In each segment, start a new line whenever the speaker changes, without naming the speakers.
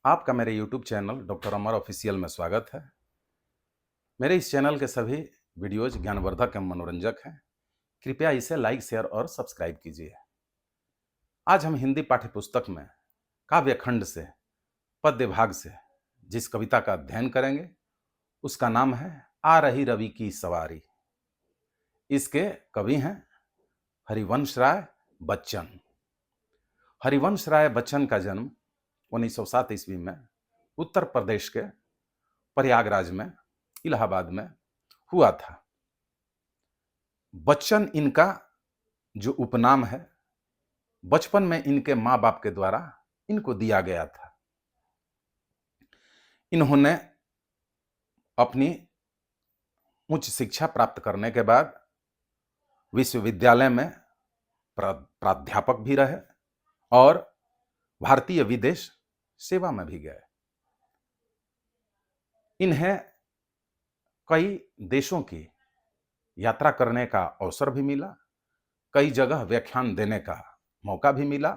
आपका मेरे YouTube channel doctor अमर official में स्वागत है। मेरे इस चैनल के सभी वीडियोज ज्ञानवर्धक एवं मनोरंजक हैं। कृपया इसे लाइक, शेयर और सब्सक्राइब कीजिए। आज हम हिंदी पाठ्य पुस्तक में काव्य खंड से पद्य भाग से जिस कविता का अध्ययन करेंगे उसका नाम है आ रही रवि की सवारी। इसके कवि हैं हरिवंश राय बच्चन। हरिवंश राय बच्चन का जन्म 1907 ईस्वी में उत्तर प्रदेश के प्रयागराज में इलाहाबाद में हुआ था। बच्चन इनका जो उपनाम है, बचपन में इनके माँ बाप के द्वारा इनको दिया गया था। इन्होंने अपनी उच्च शिक्षा प्राप्त करने के बाद विश्वविद्यालय में प्राध्यापक भी रहे और भारतीय विदेश सेवा में भी गए। इन्हें कई देशों की यात्रा करने का अवसर भी मिला, कई जगह व्याख्यान देने का मौका भी मिला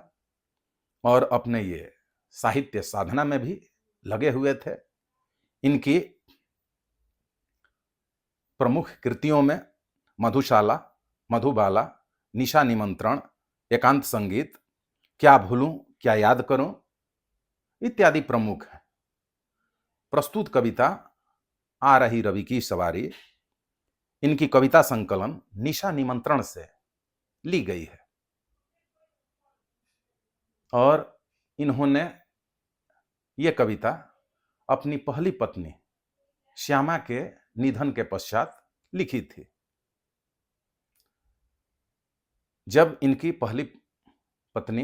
और अपने ये साहित्य साधना में भी लगे हुए थे। इनकी प्रमुख कृतियों में मधुशाला, मधुबाला, निशा निमंत्रण, एकांत संगीत, क्या भूलूं क्या याद करूं इत्यादि प्रमुख हैं। प्रस्तुत कविता आ रही रवि की सवारी इनकी कविता संकलन निशा निमंत्रण से ली गई है और इन्होंने ये कविता अपनी पहली पत्नी श्यामा के निधन के पश्चात लिखी थी। जब इनकी पहली पत्नी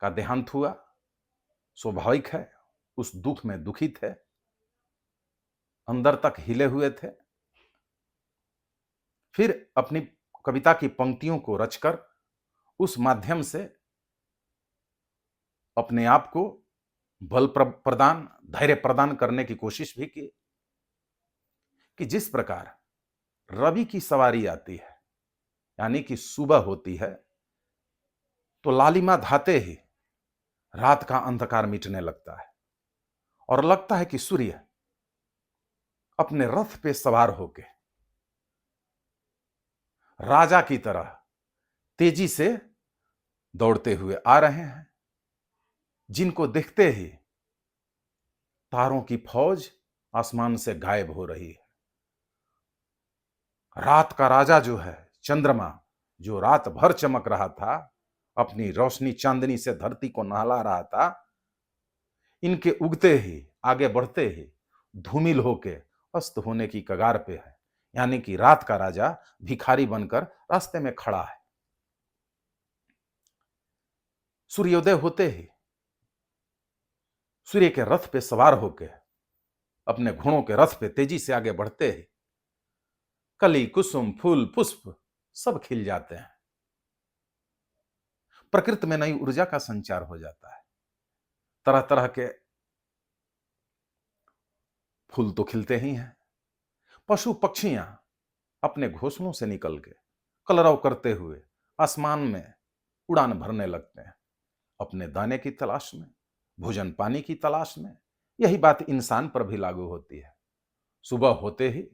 का देहांत हुआ, स्वाभाविक है उस दुख में दुखी थे, अंदर तक हिले हुए थे। फिर अपनी कविता की पंक्तियों को रचकर उस माध्यम से अपने आप को बल प्रदान, धैर्य प्रदान करने की कोशिश भी की कि जिस प्रकार रवि की सवारी आती है, यानी कि सुबह होती है तो लालिमा धाते ही रात का अंधकार मिटने लगता है और लगता है कि सूर्य अपने रथ पे सवार होके राजा की तरह तेजी से दौड़ते हुए आ रहे हैं, जिनको देखते ही तारों की फौज आसमान से गायब हो रही है। रात का राजा जो है चंद्रमा, जो रात भर चमक रहा था, अपनी रोशनी चांदनी से धरती को नहला रहा था, इनके उगते ही, आगे बढ़ते ही धूमिल होके अस्त होने की कगार पे है। यानी कि रात का राजा भिखारी बनकर रास्ते में खड़ा है। सूर्योदय होते ही सूर्य के रथ पे सवार होके अपने घोड़ों के रथ पे तेजी से आगे बढ़ते ही कली, कुसुम, फूल, पुष्प सब खिल जाते हैं। प्रकृति में नई ऊर्जा का संचार हो जाता है। तरह तरह के फूल तो खिलते ही हैं। पशु पक्षियां अपने घोंसलों से निकल के कलरव करते हुए आसमान में उड़ान भरने लगते हैं, अपने दाने की तलाश में, भोजन पानी की तलाश में। यही बात इंसान पर भी लागू होती है। सुबह होते ही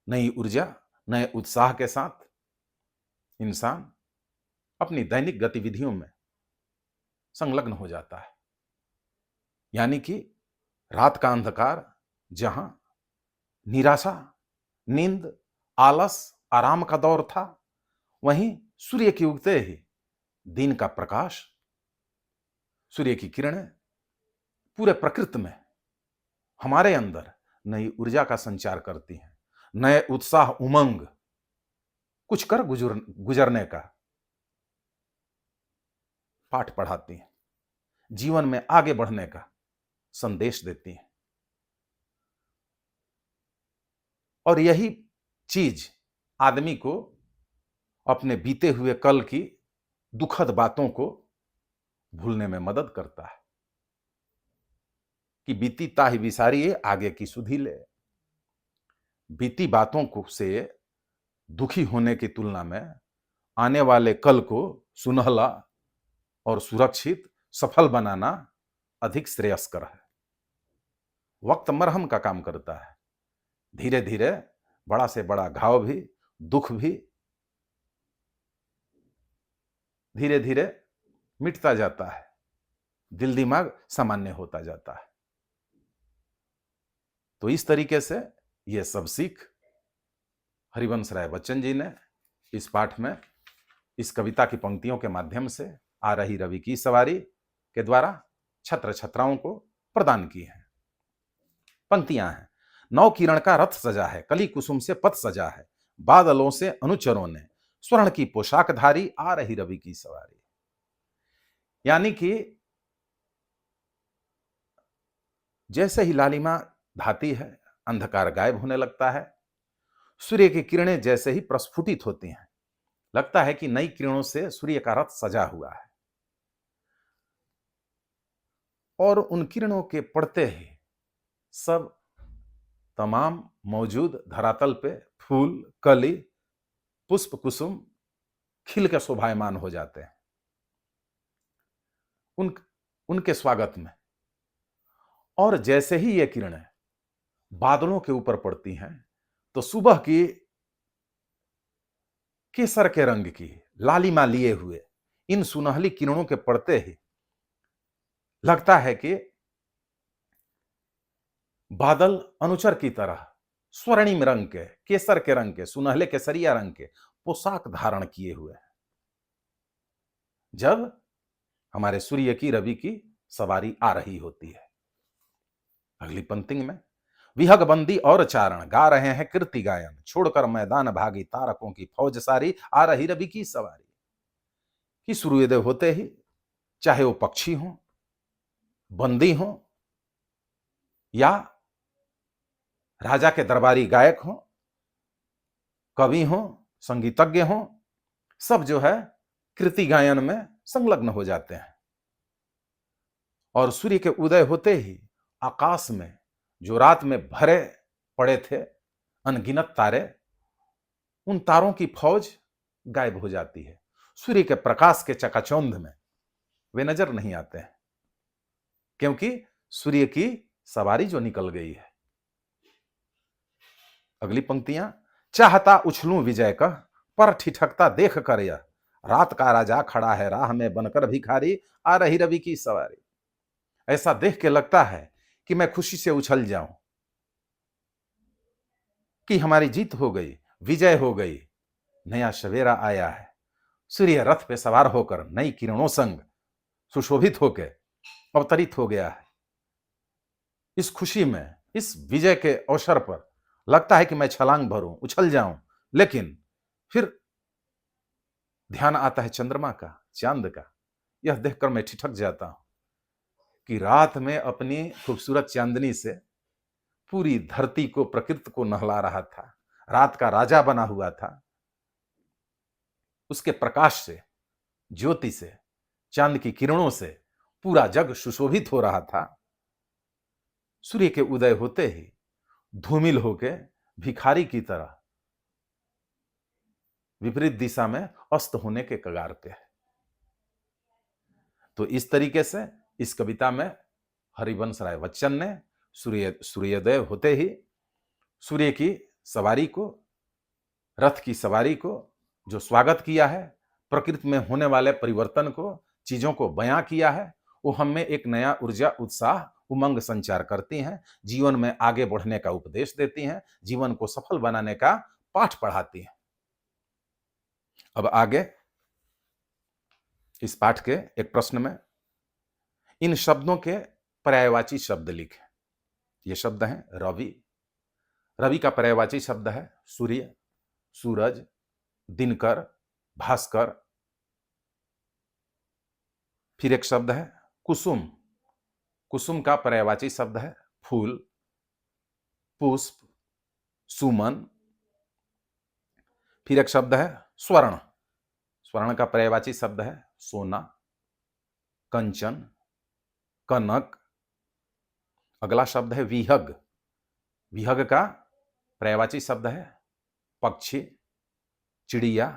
नई ऊर्जा, नए उत्साह के साथ इंसान अपनी दैनिक गतिविधियों में संलग्न हो जाता है। यानी कि रात का अंधकार जहां निराशा, नींद, आलस, आराम का दौर था, वहीं सूर्य के उगते ही दिन का प्रकाश, सूर्य की किरणें पूरे प्रकृति में हमारे अंदर नई ऊर्जा का संचार करती हैं, नए उत्साह, उमंग, कुछ कर गुजरने का पाठ पढ़ाती हैं, जीवन में आगे बढ़ने का संदेश देती हैं। और यही चीज आदमी को अपने बीते हुए कल की दुखद बातों को भूलने में मदद करता है कि बीती ताहि विसारिए आगे की सुधि ले। बीती बातों को से दुखी होने की तुलना में आने वाले कल को सुनहला और सुरक्षित, सफल बनाना अधिक श्रेयस्कर है। वक्त मरहम का काम करता है। धीरे धीरे बड़ा से बड़ा घाव भी, दुख भी धीरे धीरे मिटता जाता है, दिल दिमाग सामान्य होता जाता है। तो इस तरीके से ये सब सीख हरिवंश राय बच्चन जी ने इस पाठ में, इस कविता की पंक्तियों के माध्यम से आ रही रवि की सवारी के द्वारा छत्र छत्राओं को प्रदान की है। पंक्तियां हैं। नौ किरण का रथ सजा है, कली कुसुम से पथ सजा है, बादलों से अनुचरों ने स्वर्ण की पोशाक धारी, आ रही रवि की सवारी। यानी कि जैसे ही लालिमा धाती है, अंधकार गायब होने लगता है, सूर्य की किरणें जैसे ही प्रस्फुटित होती हैं, लगता है कि नई किरणों से सूर्य का रथ सजा हुआ है। और उन किरणों के पड़ते ही सब तमाम मौजूद धरातल पे फूल, कली, पुष्प, कुसुम खिल के शोभायमान हो जाते हैं उनके स्वागत में। और जैसे ही ये किरणें बादलों के ऊपर पड़ती हैं, तो सुबह की केसर के रंग की लालिमा लिए हुए इन सुनहली किरणों के पड़ते ही लगता है कि बादल अनुचर की तरह स्वर्णिम रंग के, केसर के रंग के, सुनहले केसरिया रंग के पोशाक धारण किए हुए हैं, जब हमारे सूर्य की रवि की सवारी आ रही होती है। अगली पंक्ति में विहग बंदी और चारण गा रहे हैं कीर्ति गायन, छोड़कर मैदान भागी तारकों की फौज सारी, आ रही रवि की सवारी। कि सूर्योदय होते ही चाहे वो पक्षी हो, बंदी हो, या राजा के दरबारी गायक हो, कवि हो, संगीतज्ञ हो, सब जो है कृति गायन में संलग्न हो जाते हैं। और सूर्य के उदय होते ही आकाश में जो रात में भरे पड़े थे अनगिनत तारे, उन तारों की फौज गायब हो जाती है। सूर्य के प्रकाश के चकाचौंध में वे नजर नहीं आते हैं, क्योंकि सूर्य की सवारी जो निकल गई है। अगली पंक्तियां। चाहता उछलूं विजय का, पर ठिठकता देख कर यह, रात का राजा खड़ा है राह में बनकर भिखारी, आ रही रवि की सवारी। ऐसा देख के लगता है कि मैं खुशी से उछल जाऊं कि हमारी जीत हो गई, विजय हो गई, नया सवेरा आया है। सूर्य रथ पे सवार होकर नई किरणों संग सुशोभित होकर अवतरित हो गया है। इस खुशी में, इस विजय के अवसर पर लगता है कि मैं छलांग भरूं, उछल जाऊं, लेकिन फिर ध्यान आता है चंद्रमा का, चांद का। यह देखकर मैं ठिठक जाता हूं कि रात में अपनी खूबसूरत चांदनी से पूरी धरती को, प्रकृति को नहला रहा था, रात का राजा बना हुआ था। उसके प्रकाश से, ज्योति से, चांद की किरणों से पूरा जग सुशोभित हो रहा था। सूर्य के उदय होते ही धूमिल होके भिखारी की तरह विपरीत दिशा में अस्त होने के कगार पे है। तो इस तरीके से इस कविता में हरिवंश राय बच्चन ने सूर्योदय होते ही सूर्य की सवारी को, रथ की सवारी को जो स्वागत किया है, प्रकृति में होने वाले परिवर्तन को, चीजों को बयां किया है, वो हमें एक नया ऊर्जा, उत्साह, उमंग संचार करती हैं, जीवन में आगे बढ़ने का उपदेश देती हैं, जीवन को सफल बनाने का पाठ पढ़ाती हैं। अब आगे इस पाठ के एक प्रश्न में इन शब्दों के पर्यायवाची शब्द लिखें। ये शब्द हैं रवि। रवि का पर्यायवाची शब्द है सूर्य, सूरज, दिनकर, भास्कर। फिर एक शब्द है कुसुम। कुसुम का पर्यायवाची शब्द है फूल, पुष्प, सुमन। फिर एक शब्द है स्वर्ण। स्वर्ण का पर्यायवाची शब्द है सोना, कंचन, कनक। अगला शब्द है विहग। विहग का पर्यायवाची शब्द है पक्षी, चिड़िया,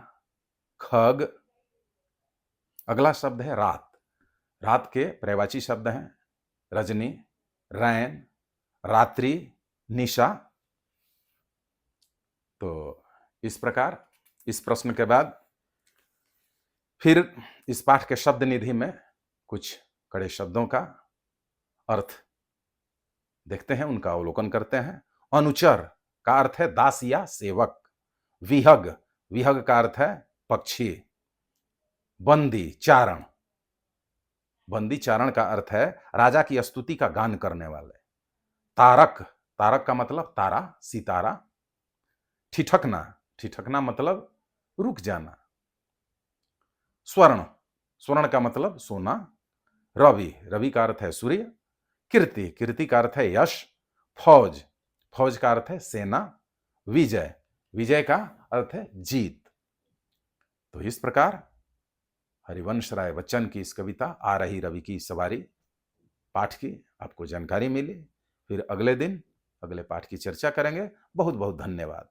खग। अगला शब्द है रात। रात के पर्यायवाची शब्द हैं रजनी, रैन, रात्रि, निशा। तो इस प्रकार इस प्रश्न के बाद फिर इस पाठ के शब्द निधि में कुछ कड़े शब्दों का अर्थ देखते हैं, उनका अवलोकन करते हैं। अनुचर का अर्थ है दास या सेवक। विहग, विहग का अर्थ है पक्षी। बंदी चारण, बंदी चारण का अर्थ है राजा की स्तुति का गान करने वाले। तारक, तारक का मतलब तारा, सितारा। ठिठकना, ठिठकना मतलब रुक जाना। स्वर्ण, स्वर्ण का मतलब सोना। रवि, रवि का अर्थ है सूर्य। कीर्ति, कीर्ति का अर्थ है यश। फौज, फौज का अर्थ है सेना। विजय, विजय का अर्थ है जीत। तो इस प्रकार हरिवंश राय बच्चन की इस कविता आ रही रवि की सवारी पाठ की आपको जानकारी मिली। फिर अगले दिन अगले पाठ की चर्चा करेंगे। बहुत बहुत धन्यवाद।